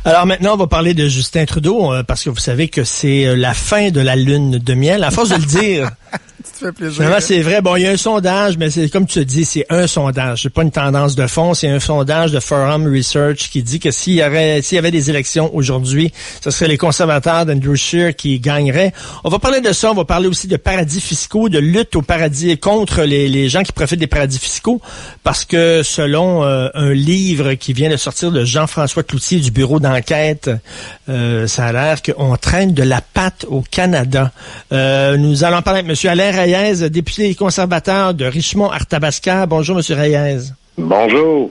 Alors maintenant, on va parler de Justin Trudeau, parce que vous savez que c'est la fin de la lune de miel. À force de le dire... Ça te fait plaisir. Finalement, c'est vrai. Bon, il y a un sondage, mais c'est comme tu te dis, c'est un sondage. C'est pas une tendance de fond, c'est un sondage de Forum Research qui dit que s'il y avait des élections aujourd'hui, ce serait les conservateurs d'Andrew Scheer qui gagneraient. On va parler de ça. On va parler aussi de paradis fiscaux, de lutte aux paradis contre les gens qui profitent des paradis fiscaux, parce que selon un livre qui vient de sortir de Jean-François Cloutier du bureau d'enquête, ça a l'air qu'on traîne de la patte au Canada. Nous allons parler avec M. Alain Reyes, député conservateur de Richmond-Arthabasca. Bonjour, M. Reyes. Bonjour.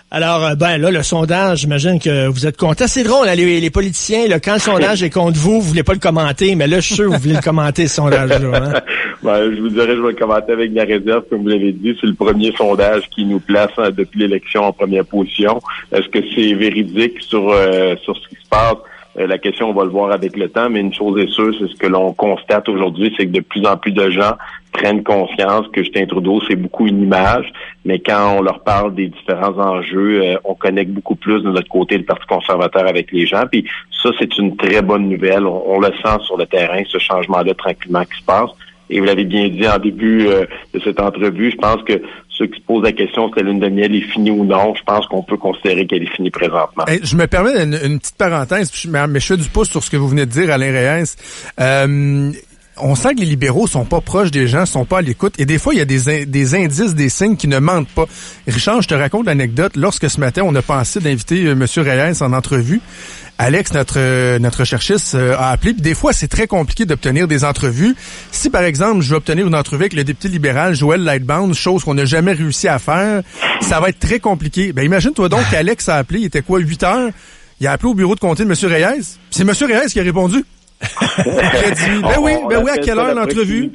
Alors, là, le sondage, j'imagine que vous êtes content. C'est drôle, là, les politiciens, là, quand le sondage est contre vous, vous voulez pas le commenter, mais là, je suis sûr que vous voulez le commenter, ce sondage-là. Hein? Je vous dirais, je vais le commenter avec la réserve, comme vous l'avez dit. C'est le premier sondage qui nous place depuis l'élection en première position. Est-ce que c'est véridique sur ce qui se passe? La question, on va le voir avec le temps, mais une chose est sûre, c'est ce que l'on constate aujourd'hui, c'est que de plus en plus de gens prennent conscience que Justin Trudeau, c'est beaucoup une image, mais quand on leur parle des différents enjeux, on connecte beaucoup plus de notre côté le Parti conservateur avec les gens, puis ça, c'est une très bonne nouvelle. On le sent sur le terrain, ce changement-là tranquillement qui se passe. Et vous l'avez bien dit en début de cette entrevue, je pense que ceux qui se posent la question si la lune de miel est finie ou non, je pense qu'on peut considérer qu'elle est finie présentement. Hey, je me permets une petite parenthèse, mais je fais du pouce sur ce que vous venez de dire, Alain Reyes. On sent que les libéraux sont pas proches des gens, sont pas à l'écoute, et des fois, il y a des indices, des signes qui ne mentent pas. Richard, je te raconte l'anecdote. Lorsque ce matin, on a pensé d'inviter M. Reyes en entrevue, Alex, notre cherchiste, a appelé. Puis des fois, c'est très compliqué d'obtenir des entrevues. Si, par exemple, je veux obtenir une entrevue avec le député libéral Joël Lightbound, chose qu'on n'a jamais réussi à faire, ça va être très compliqué. Ben, imagine-toi donc qu'Alex a appelé, il était quoi, 8 heures? Il a appelé au bureau de comté de M. Reyes. C'est M. Reyes qui a répondu. Il a dit, ben oui, à quelle heure l'entrevue?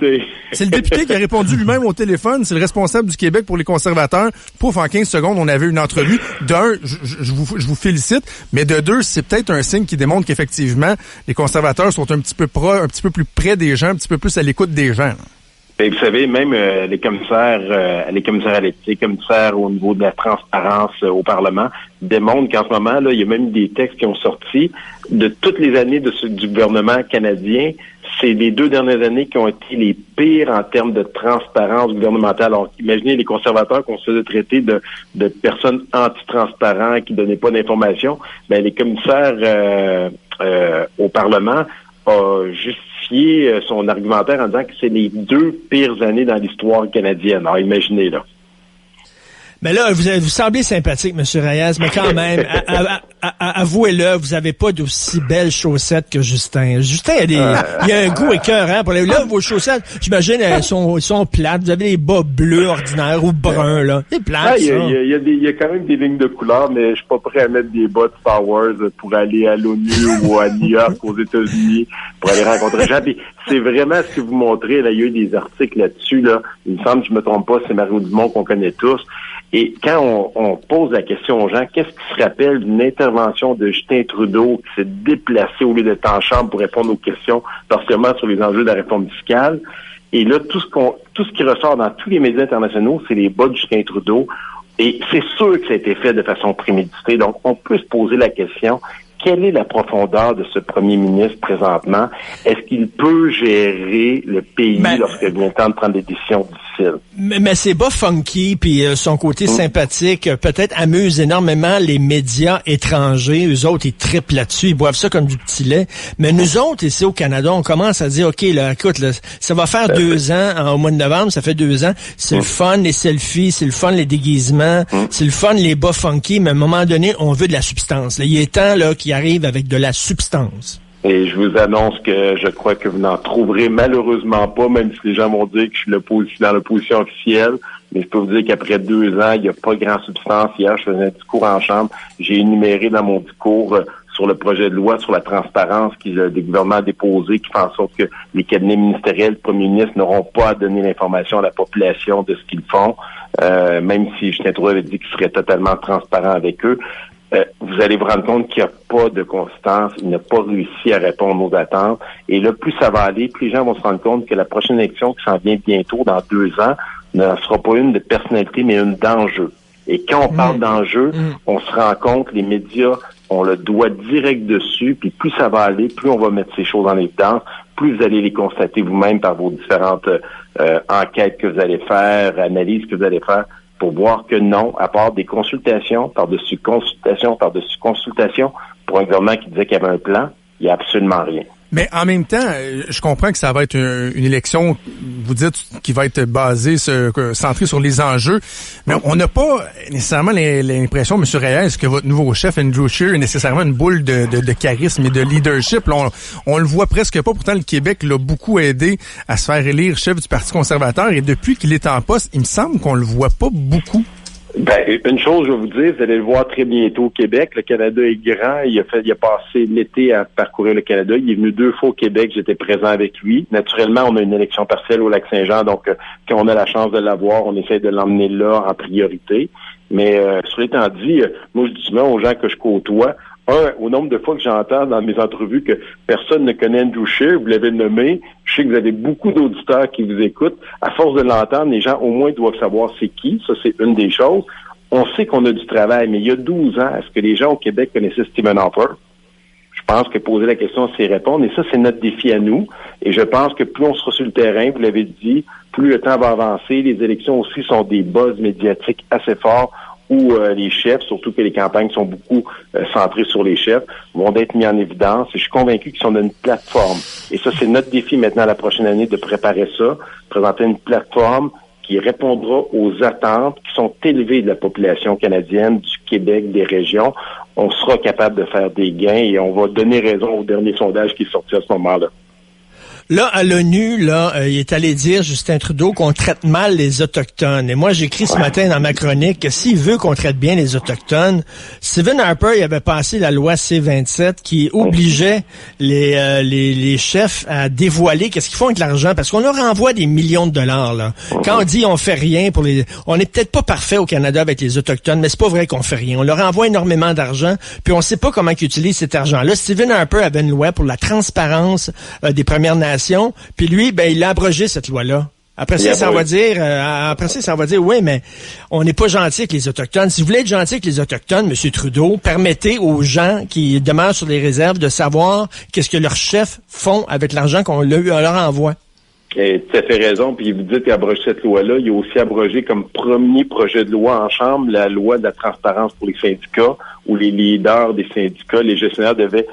C'est le député qui a répondu lui-même au téléphone. C'est le responsable du Québec pour les conservateurs. Pouf, en 15 secondes, on avait une entrevue. D'un, je vous félicite, mais de deux, c'est peut-être un signe qui démontre qu'effectivement, les conservateurs sont un petit peu plus près des gens, un petit peu plus à l'écoute des gens. Et vous savez, même les commissaires à l'éthique, les commissaires au niveau de la transparence au Parlement démontrent qu'en ce moment, là, il y a même des textes qui ont sorti de toutes les années du gouvernement canadien. C'est les 2 dernières années qui ont été les pires en termes de transparence gouvernementale. Alors, imaginez les conservateurs qu'on se faisait traiter de personnes anti-transparents qui donnaient pas d'informations. Ben, les commissaires au Parlement ont justifié son argumentaire en disant que c'est les 2 pires années dans l'histoire canadienne. Alors, imaginez, là. Mais là, vous semblez sympathique, M. Reyes, mais quand même, avouez-le, vous avez pas d'aussi belles chaussettes que Justin. Justin, il y a un goût écœurant pour là, vos chaussettes, j'imagine, elles sont plates. Vous avez des bas bleus ordinaires ou bruns, là. C'est plate, ça. Il y a quand même des lignes de couleur, mais je suis pas prêt à mettre des bas de Star Wars pour aller à l'ONU ou à New York, aux États-Unis, pour aller rencontrer les gens. Puis c'est vraiment ce que vous montrez, là, il y a eu des articles là-dessus, là. Il me semble, je me trompe pas, c'est Mario Dumont qu'on connaît tous. Et quand on pose la question aux gens, qu'est-ce qui se rappelle d'une intervention de Justin Trudeau qui s'est déplacé au lieu d'être en chambre pour répondre aux questions, particulièrement sur les enjeux de la réforme fiscale? Et là, tout ce qui ressort dans tous les médias internationaux, c'est les bas de Justin Trudeau. Et c'est sûr que ça a été fait de façon préméditée. Donc, on peut se poser la question, quelle est la profondeur de ce premier ministre présentement? Est-ce qu'il peut gérer le pays lorsqu'il vient le temps de prendre des décisions difficiles? Mais c'est pas funky, puis son côté sympathique peut-être amuse énormément les médias étrangers. Eux autres, ils trippent là-dessus, ils boivent ça comme du petit lait. Mais nous autres, ici au Canada, on commence à dire, OK, là, écoute, là, ça va faire 2 ans, au mois de novembre, ça fait 2 ans. C'est le fun, les selfies, c'est le fun, les déguisements, c'est le fun, les bas funky, mais à un moment donné, on veut de la substance. Là, il est temps là qu'il arrive avec de la substance. Et je vous annonce que je crois que vous n'en trouverez malheureusement pas, même si les gens vont dire que je suis dans l'opposition officielle. Mais je peux vous dire qu'après 2 ans, il n'y a pas grand substance. Hier, je faisais un discours en chambre. J'ai énuméré dans mon discours sur le projet de loi sur la transparence des gouvernements déposés qui fait en sorte que les cabinets ministériels, le premier ministre n'auront pas à donner l'information à la population de ce qu'ils font, même si Justin Trudeau avait dit qu'il serait totalement transparent avec eux. Vous allez vous rendre compte qu'il n'y a pas de consistance, il n'a pas réussi à répondre aux attentes. Et là, plus ça va aller, plus les gens vont se rendre compte que la prochaine élection qui s'en vient bientôt, dans 2 ans, ne sera pas une de personnalité, mais une d'enjeu. Et quand on parle d'enjeu, on se rend compte que les médias on le doit direct dessus, puis plus ça va aller, plus on va mettre ces choses en évidence, plus vous allez les constater vous-même par vos différentes enquêtes que vous allez faire, analyses que vous allez faire, pour voir que non, à part des consultations, par-dessus consultation, par-dessus consultation, pour un gouvernement qui disait qu'il y avait un plan, il n'y a absolument rien. Mais en même temps, je comprends que ça va être une élection, vous dites, qui va être basée, centrée sur les enjeux, mais on n'a pas nécessairement l'impression, M. Reyes, que votre nouveau chef, Andrew Scheer, est nécessairement une boule de charisme et de leadership. Là, on le voit presque pas. Pourtant, le Québec l'a beaucoup aidé à se faire élire chef du Parti conservateur, et depuis qu'il est en poste, il me semble qu'on le voit pas beaucoup. Ben, une chose, je vais vous dire, vous allez le voir très bientôt au Québec. Le Canada est grand. Il a passé l'été à parcourir le Canada. Il est venu 2 fois au Québec. J'étais présent avec lui. Naturellement, on a une élection partielle au Lac-Saint-Jean. Donc, quand on a la chance de l'avoir, on essaie de l'emmener là en priorité. Mais, cela étant dit, moi, je dis souvent aux gens que je côtoie, au nombre de fois que j'entends dans mes entrevues que personne ne connaît Andrew Scheer, vous l'avez nommé, je sais que vous avez beaucoup d'auditeurs qui vous écoutent. À force de l'entendre, les gens au moins doivent savoir c'est qui. Ça, c'est une des choses. On sait qu'on a du travail, mais il y a 12 ans, est-ce que les gens au Québec connaissaient Stephen Harper? Je pense que poser la question, c'est répondre. Et ça, c'est notre défi à nous. Et je pense que plus on sera sur le terrain, vous l'avez dit, plus le temps va avancer. Les élections aussi sont des buzz médiatiques assez forts où les chefs, surtout que les campagnes sont beaucoup centrées sur les chefs, vont être mis en évidence. Et je suis convaincu qu'ils sont une plateforme. Et ça, c'est notre défi maintenant la prochaine année de préparer ça, présenter une plateforme qui répondra aux attentes qui sont élevées de la population canadienne, du Québec, des régions. On sera capable de faire des gains et on va donner raison au dernier sondage qui est sorti à ce moment-là. Là, à l'ONU, il est allé dire, Justin Trudeau, qu'on traite mal les Autochtones. Et moi, j'écris ce matin dans ma chronique que s'il veut qu'on traite bien les Autochtones, Stephen Harper, il avait passé la loi C-27 qui obligeait les chefs à dévoiler qu'est-ce qu'ils font avec l'argent, parce qu'on leur envoie des millions de dollars, là. Quand on dit on fait rien on est peut-être pas parfait au Canada avec les Autochtones, mais c'est pas vrai qu'on fait rien. On leur envoie énormément d'argent, puis on sait pas comment ils utilisent cet argent-là. Stephen Harper avait une loi pour la transparence des Premières Nations. Puis lui, il a abrogé cette loi-là. Après ça, ça va dire, oui, mais on n'est pas gentil avec les Autochtones. Si vous voulez être gentil avec les Autochtones, M. Trudeau, permettez aux gens qui demeurent sur les réserves de savoir qu'est-ce que leurs chefs font avec l'argent qu'on leur envoie. Et tu as fait raison, puis vous dites qu'il a abrogé cette loi-là. Il a aussi abrogé comme premier projet de loi en Chambre la loi de la transparence pour les syndicats, où les leaders des syndicats, les gestionnaires devaient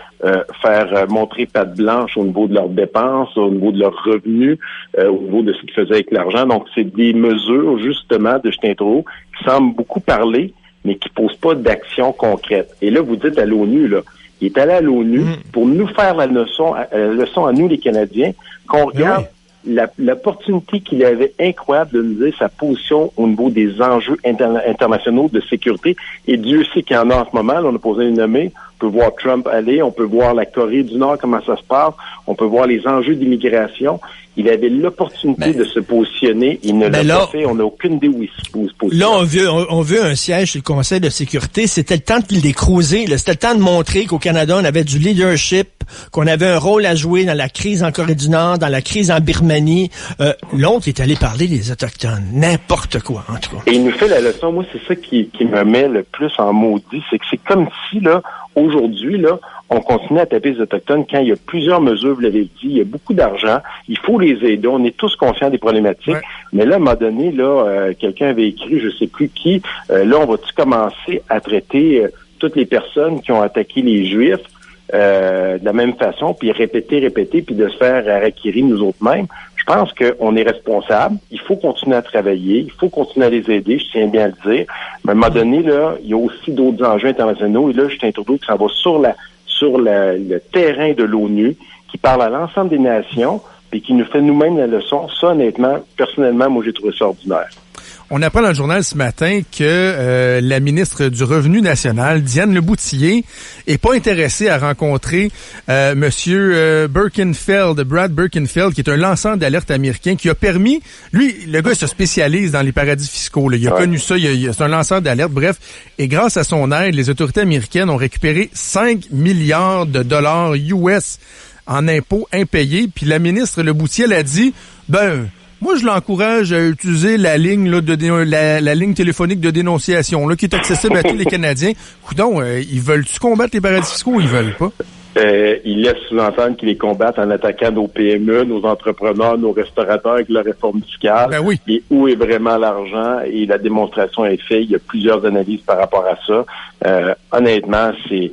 faire montrer patte blanche au niveau de leurs dépenses, au niveau de leurs revenus, au niveau de ce qu'ils faisaient avec l'argent. Donc, c'est des mesures, justement, de Justin Trudeau qui semblent beaucoup parler, mais qui posent pas d'action concrète. Et là, vous dites à l'ONU, là, il est allé à l'ONU pour nous faire la leçon à nous, les Canadiens, qu'on regarde l'opportunité qu'il avait incroyable de nous dire sa position au niveau des enjeux internationaux de sécurité. Et Dieu sait qu'il y en a en ce moment. Là, on a posé une nommée. On peut voir Trump aller. On peut voir la Corée du Nord, comment ça se passe. On peut voir les enjeux d'immigration. Il avait l'opportunité de se positionner. Il ne l'a pas fait. On n'a aucune idée où il se positionne. Là, on veut un siège sur le Conseil de sécurité. C'était le temps de les cruiser. C'était le temps de montrer qu'au Canada, on avait du leadership, qu'on avait un rôle à jouer dans la crise en Corée du Nord, dans la crise en Birmanie. L'autre est allé parler des Autochtones. N'importe quoi, en tout cas. Et il nous fait la leçon. Moi, c'est ça qui me met le plus en maudit. C'est que c'est comme si, là, aujourd'hui, là, on continue à taper les Autochtones quand il y a plusieurs mesures, vous l'avez dit, il y a beaucoup d'argent, il faut les aider, on est tous conscients des problématiques, mais là, à un moment donné, là, quelqu'un avait écrit, je sais plus qui, là, on va-tu commencer à traiter toutes les personnes qui ont attaqué les Juifs de la même façon, puis répéter, puis de se faire acquérir nous autres mêmes? Je pense qu'on est responsable, il faut continuer à travailler, il faut continuer à les aider, je tiens bien à le dire, mais à un moment donné, là, il y a aussi d'autres enjeux internationaux, et là, Justin Trudeau qui s'en va sur le terrain de l'ONU, qui parle à l'ensemble des nations, puis qui nous fait nous-mêmes la leçon. Ça, honnêtement, personnellement, moi, j'ai trouvé ça ordinaire. On apprend dans le journal ce matin que la ministre du Revenu national, Diane Leboutillier, est pas intéressée à rencontrer Monsieur Brad Birkenfeld, qui est un lanceur d'alerte américain, qui a permis, lui, le gars se spécialise dans les paradis fiscaux. Là. Il a connu ça, c'est un lanceur d'alerte, bref. Et grâce à son aide, les autorités américaines ont récupéré 5 milliards de dollars US en impôts impayés. Puis la ministre Leboutillier, elle a dit, Moi, je l'encourage à utiliser la ligne là, la ligne téléphonique de dénonciation là, qui est accessible à tous les Canadiens. Coudon, ils veulent-tu combattre les paradis fiscaux ou ils veulent pas? Il laisse sous-entendre qu'ils les combattent en attaquant nos PME, nos entrepreneurs, nos restaurateurs avec la réforme fiscale. Ben oui. Et où est vraiment l'argent? Et la démonstration est faite. Il y a plusieurs analyses par rapport à ça. Honnêtement, c'est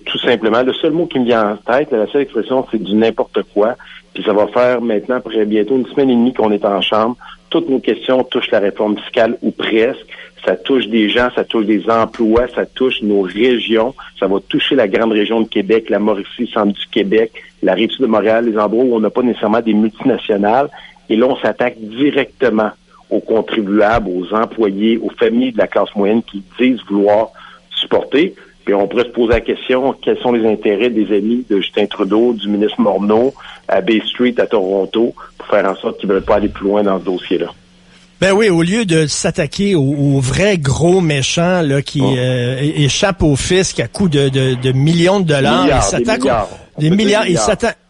tout simplement le seul mot qui me vient en tête, la seule expression, c'est du n'importe quoi. Puis ça va faire maintenant, bientôt une semaine et demie qu'on est en chambre. Toutes nos questions touchent la réforme fiscale ou presque. Ça touche des gens, ça touche des emplois, ça touche nos régions. Ça va toucher la grande région de Québec, la Mauricie, centre du Québec, la Rive-Sud de Montréal, les endroits où on n'a pas nécessairement des multinationales. Et là, on s'attaque directement aux contribuables, aux employés, aux familles de la classe moyenne qui disent vouloir supporter. Puis on pourrait se poser la question, quels sont les intérêts des amis de Justin Trudeau, du ministre Morneau, à Bay Street, à Toronto, pour faire en sorte qu'ils ne veulent pas aller plus loin dans ce dossier-là. Ben oui, au lieu de s'attaquer aux vrais gros méchants là, qui échappent au fisc à coût de millions de dollars, des milliards.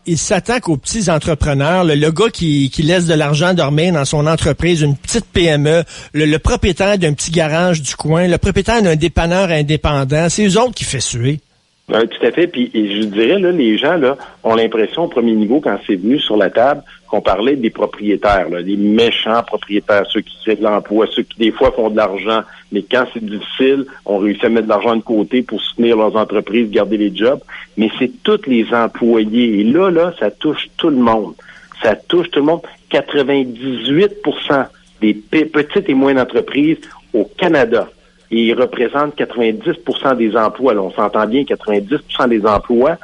Il s'attaque aux petits entrepreneurs, le gars qui laisse de l'argent dormir dans son entreprise, une petite PME, le propriétaire d'un petit garage du coin, le propriétaire d'un dépanneur indépendant, c'est eux autres qui fait suer. Tout à fait. Puis je dirais, là, les gens là ont l'impression au premier niveau, quand c'est venu sur la table, qu'on parlait des propriétaires, là, des méchants propriétaires, ceux qui créent de l'emploi, ceux qui des fois font de l'argent, mais quand c'est difficile, on réussit à mettre de l'argent de côté pour soutenir leurs entreprises, garder les jobs. Mais c'est tous les employés. Et là, ça touche tout le monde. Ça touche tout le monde. 98% des petites et moyennes entreprises au Canada. Et ils représentent 90% des emplois. Là, on s'entend bien, 90% des emplois.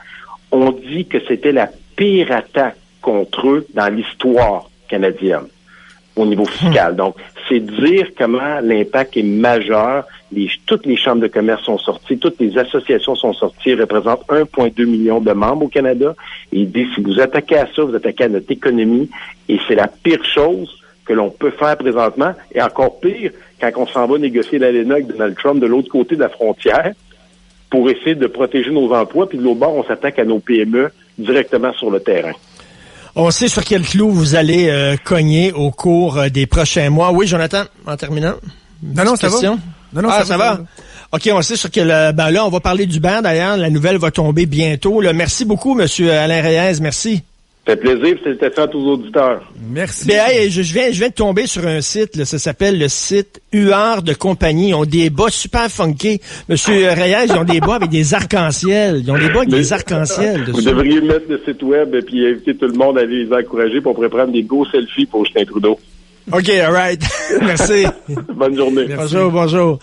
On dit que c'était la pire attaque contre eux dans l'histoire canadienne au niveau fiscal. Donc, c'est dire comment l'impact est majeur. Toutes les chambres de commerce sont sorties, toutes les associations sont sorties, représentent 1,2 million de membres au Canada. Et il dit, si vous attaquez à ça, vous attaquez à notre économie. Et c'est la pire chose que l'on peut faire présentement. Et encore pire, quand on s'en va négocier l'ALENA avec Donald Trump de l'autre côté de la frontière pour essayer de protéger nos emplois, puis de l'autre bord, on s'attaque à nos PME directement sur le terrain. On sait sur quel clou vous allez cogner au cours des prochains mois. Oui, Jonathan, en terminant. Non, ça va. Non, ça va. OK, on sait sur quel... Ben là, on va parler d'Uber, d'ailleurs. La nouvelle va tomber bientôt. Là, merci beaucoup, M. Alain Reyes. Merci. Ça fait plaisir, salutations à tous les auditeurs. Merci. Ben, hey, je viens de tomber sur un site, là, ça s'appelle le site UR de compagnie. Ils ont des bas super funky. Monsieur Reyes, ils ont des bas avec des arcs-en-ciel. Ils ont des bas avec des arcs-en-ciel dessus. Vous devriez mettre le site web et puis inviter tout le monde à aller les encourager pour prendre des beaux selfies pour Justin Trudeau. OK, all right. Merci. Bonne journée. Merci. Bonjour.